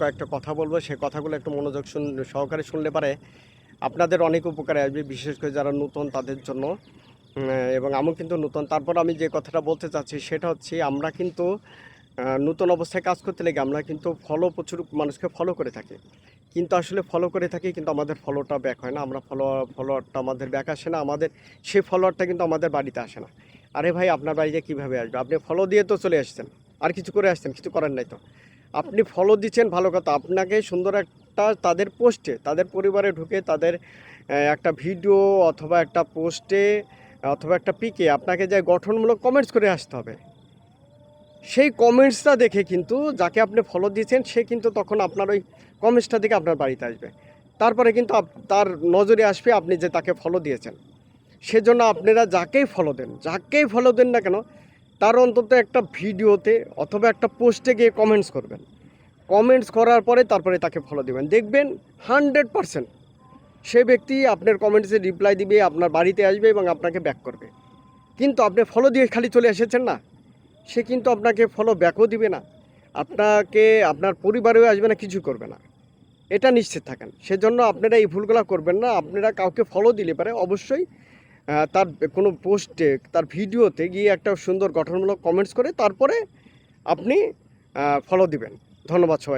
কয়েকটা কথা বলবো, সেই কথাগুলো একটু মনোযোগ সহকারে শুনলে পারে আপনাদের অনেক উপকারে আসবে, বিশেষ করে যারা নতুন তাদের জন্য। এবং আমিও কিন্তু নতুন। তারপর আমি যে কথাটা বলতে চাচ্ছি সেটা হচ্ছে, আমরা কিন্তু নতুন অবস্থায় কাজ করতে লেগে আমরা কিন্তু প্রচুর মানুষকে ফলো করে থাকি, কিন্তু আসলে ফলো করে থাকি কিন্তু আমাদের ফলোটা ব্যাক হয় না। আমরা ফলোয়ারটা আমাদের ব্যাক আসে না, আমাদের সেই ফলোয়ারটা কিন্তু আমাদের বাড়িতে আসে না। আরে ভাই, আপনার বাড়িতে কীভাবে আসবে? আপনি ফলো দিয়ে তো চলে আসছেন, আর কিছু করে আসছেন? কিছু করেন নাই তো। আপনি ফলো দিচ্ছেন ভালো কথা, আপনাকে সুন্দর একটা তাদের পোস্টে, তাদের পরিবারে ঢুকে তাদের একটা ভিডিও অথবা একটা পোস্টে অথবা একটা পিকে আপনাকে যে গঠনমূলক কমেন্টস করে আসতে হবে। সেই কমেন্টসটা দেখে কিন্তু যাকে আপনি ফলো দিয়েছেন সে কিন্তু তখন আপনার ওই কমেন্টসটা দেখে আপনার বাড়িতে আসবে। তারপরে কিন্তু তার নজরে আসবে আপনি যে তাকে ফলো দিয়েছেন। সেজন্য আপনারা যাকেই ফলো দেন না কেন, তার অন্তত একটা ভিডিওতে অথবা একটা পোস্টে গিয়ে কমেন্টস করবেন। কমেন্টস করার পরে তারপরে তাকে ফলো দিবেন। দেখবেন 100% সে ব্যক্তি আপনার কমেন্টসে রিপ্লাই দিবে, আপনার বাড়িতে আসবে এবং আপনাকে ব্যাক করবে। কিন্তু আপনি ফলো দিয়ে খালি চলে এসেছেন না, সে কিন্তু আপনাকে ফলো ব্যাকও দিবে না, আপনাকে আপনার পরিবারেও আসবে না, কিছু করবে না। এটা নিশ্চিত থাকেন। সেজন্য আপনারা এই ভুলগুলো করবেন না। আপনারা কাউকে ফলো দিলে পারে অবশ্যই তার কোনো পোস্টে, তার ভিডিওতে গিয়ে একটা সুন্দর গঠনমূলক কমেন্টস করে তারপরে আপনি ফলো দিবেন। ধন্যবাদ সবাই।